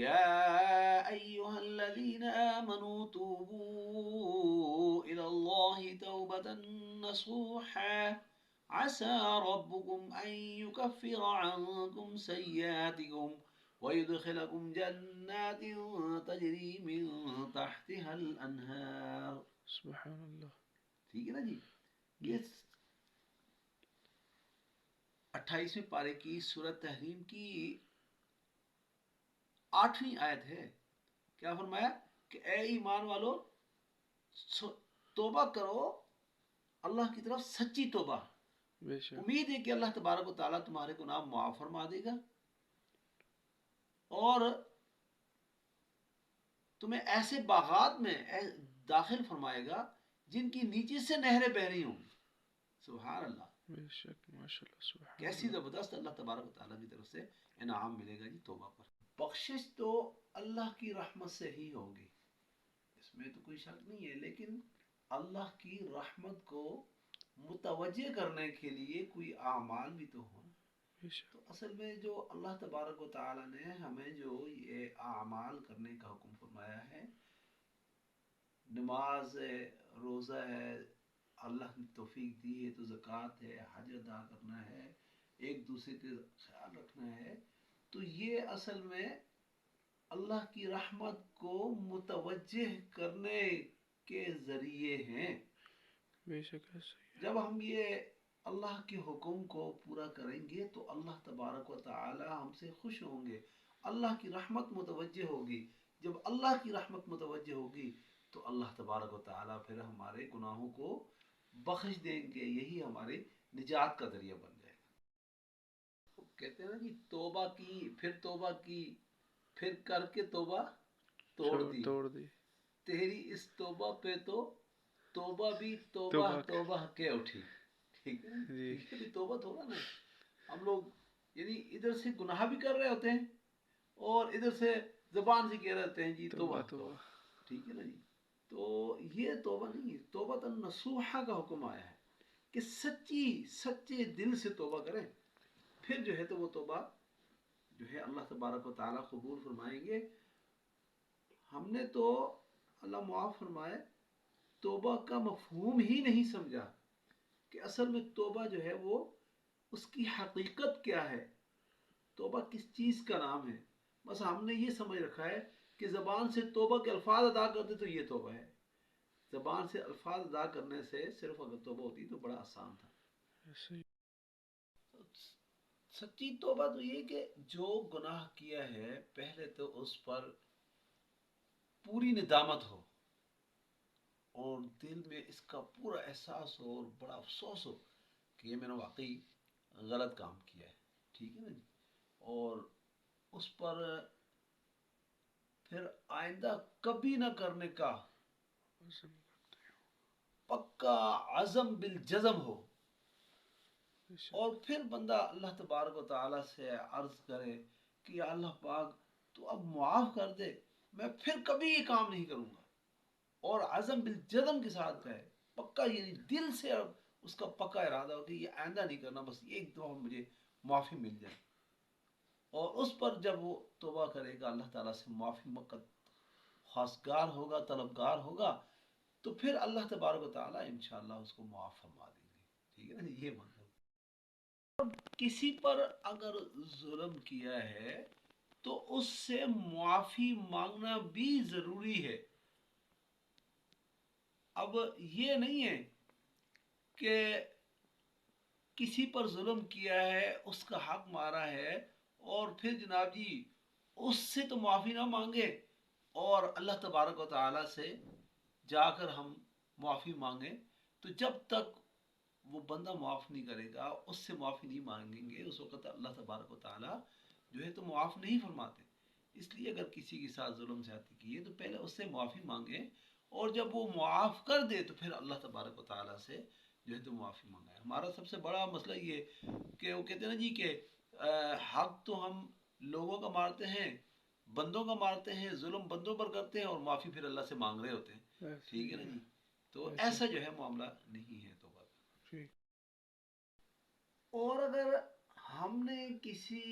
يا أيها الذين آمنوا توبوا إلى الله توبة نصوحا عسى ربكم أن يكفر عنكم سيئاتكم ويدخلكم جنات تجري من تحتها الأنهار. سبحان اللہ. ٹھیک ہے نا جی. جی. یہ 28ویں پارے کی سورۃ تحریم کی 8ویں آیت ہے. کیا فرمایا کہ اے ایمان والو توبہ کرو اللہ کی طرف سچی توبہ. بے شک. امید ہے کہ اللہ تبارک و تعالیٰ تمہارے گناہ معاف فرما دے گا اور تمہیں ایسے باغات میں داخل فرمائے گا جن کی نیچے سے نہریں بہ رہی ہوں. سبحان اللہ. بے شک. ماشاء اللہ. سبحان کیسی اللہ. زبردست اللہ تبارک و تعالیٰ کی طرف سے انعام ملے گا جی توبہ پر. بخشش تو اللہ کی رحمت سے ہی ہوگی، اس میں تو کوئی شک نہیں ہے، لیکن اللہ کی رحمت کو متوجہ کرنے کے لیے کوئی اعمال بھی تو ہوں. بے شک. تو اصل میں جو اللہ تبارک و تعالیٰ نے ہمیں جو یہ اعمال کرنے کا حکم فرمایا ہے، نماز ہے، روزہ ہے، اللہ نے توفیق دی ہے تو زکوٰۃ ہے، حج ادا کرنا ہے، ایک دوسرے کا خیال رکھنا ہے، تو یہ اصل میں اللہ کی رحمت کو متوجہ کرنے کے ذریعے ہیں. بے شک ایسا ہی ہے. جب ہم یہ اللہ کے حکم کو پورا کریں گے تو اللہ تبارک و تعالی ہم سے خوش ہوں گے، اللہ کی رحمت متوجہ ہوگی. جب اللہ کی رحمت متوجہ ہوگی تو اللہ تبارک و تعالی پھر ہمارے گناہوں کو بخش دیں گے. یہی ہماری نجات کا ذریعہ بن جائے گا. کہتے ہیں نا جی توبہ کی پھر کر کے توبہ توڑ دی تیری اس توبہ پہ تو توبہ بھی توبہ کے اٹھی. ٹھیک ہے جی. جی. توبہ تھوڑا نا ہم لوگ یعنی ادھر سے گناہ بھی کر رہے ہوتے ہیں اور ادھر سے زبان سے کہہ رہے ہوتے ہیں جی توبہ. ٹھیک ہے نا جی. تو یہ توبہ نہیں ہے. توبہ نصوحہ کا حکم آیا ہے کہ سچے دل سے توبہ کریں، پھر جو ہے تو وہ توبہ جو ہے اللہ تبارک و تعالیٰ قبول فرمائیں گے. ہم نے تو اللہ معاف فرمائے توبہ کا مفہوم ہی نہیں سمجھا کہ اصل میں توبہ جو ہے وہ اس کی حقیقت کیا ہے، توبہ کس چیز کا نام ہے. بس ہم نے یہ سمجھ رکھا ہے کہ زبان سے توبہ کے الفاظ ادا کرتے تو یہ توبہ ہے. زبان سے الفاظ ادا کرنے سے صرف اگر توبہ ہوتی تو بڑا آسان تھا. سچی توبہ تو یہ کہ جو گناہ کیا ہے پہلے تو اس پر پوری ندامت ہو اور دل میں اس کا پورا احساس ہو اور بڑا افسوس ہو کہ یہ میں نے واقعی غلط کام کیا ہے. ٹھیک ہے نا جی. اور اس پر پھر آئندہ کبھی نہ کرنے کا پکا عزم بالجزم ہو. اور پھر بندہ اللہ تبارک و تعالیٰ سے عرض کرے کہ یا اللہ پاک تو اب معاف کر دے، میں پھر کبھی یہ کام نہیں کروں گا. اور عزم بالجزم کے ساتھ کہے، پکا یعنی دل سے اس کا پکا ارادہ ہو کہ یہ آئندہ نہیں کرنا، بس ایک دفعہ مجھے معافی مل جائے. اور اس پر جب وہ توبہ کرے گا اللہ تعالیٰ سے معافی مقت خواستگار ہوگا، طلبگار ہوگا، تو پھر اللہ تبارک و تعالیٰ انشاءاللہ اس کو معاف فرما دیں گے. ٹھیک ہے نا. یہ مطلب کسی پر اگر ظلم کیا ہے تو اس سے معافی مانگنا بھی ضروری ہے. اب یہ نہیں ہے کہ کسی پر ظلم کیا ہے، اس کا حق مارا ہے اور پھر جناب جی اس سے تو معافی نہ مانگے اور اللہ تبارک و تعالیٰ سے جا کر ہم معافی مانگیں. تو جب تک وہ بندہ معاف نہیں کرے گا، اس سے معافی نہیں مانگیں گے، اس وقت اللہ تبارک و تعالیٰ جو ہے تو معاف نہیں فرماتے. اس لیے اگر کسی کے ساتھ ظلم زیادتی کی ہے تو پہلے اس سے معافی مانگیں اور جب وہ معاف کر دے تو پھر اللہ تبارک و تعالیٰ سے جو ہے تو معافی مانگا ہے. ہمارا سب سے بڑا مسئلہ یہ کہ وہ کہتے ہیں نا جی کہ حق تو ہم لوگوں کا مارتے ہیں، بندوں کا مارتے ہیں، ظلم بندوں پر کرتے ہیں اور معافی پھر اللہ سے مانگ رہے ہوتے ہیں. ٹھیک ہے نا جی. تو ایسا جو ہے معاملہ نہیں ہے توبہ کا. اور اگر ہم نے کسی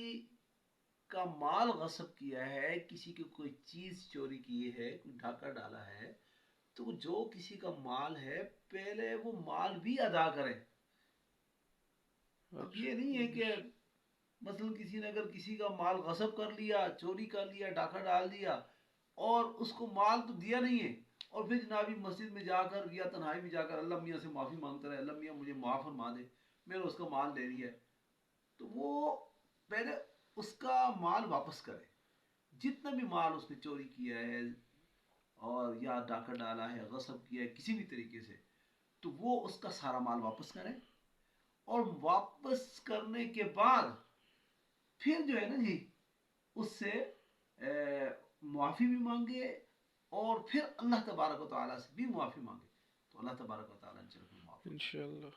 کا مال غصب کیا ہے، کسی کی کوئی چیز چوری کی ہے، کوئی ڈھاکہ ڈالا ہے، تو جو کسی کا مال ہے پہلے وہ مال بھی ادا کرے. اب اچھا یہ نہیں ہے کہ مثلا کسی نے اگر کسی کا مال غصب کر لیا، چوری کر لیا، ڈاکہ ڈال دیا اور اس کو مال تو دیا نہیں ہے، اور پھر جنابی مسجد میں جا کر یا تنہائی میں جا کر اللہ میاں سے معافی مانگتا رہے، اللہ میاں مجھے معاف فرما دے، میں نے اس کا مال لے لیا ہے، تو وہ پہلے اس کا مال واپس کرے. جتنا بھی مال اس نے چوری کیا ہے اور یا ڈاکہ ڈالا ہے، غصب کیا ہے کسی بھی طریقے سے، تو وہ اس کا سارا مال واپس کرے. اور واپس کرنے کے بعد پھر جو ہے نا جی اس سے معافی بھی مانگے، اور پھر اللہ تبارک و تعالیٰ سے بھی معافی مانگے، تو اللہ تبارک و تعالیٰ ان سے معاف فرمائے. انشاءاللہ.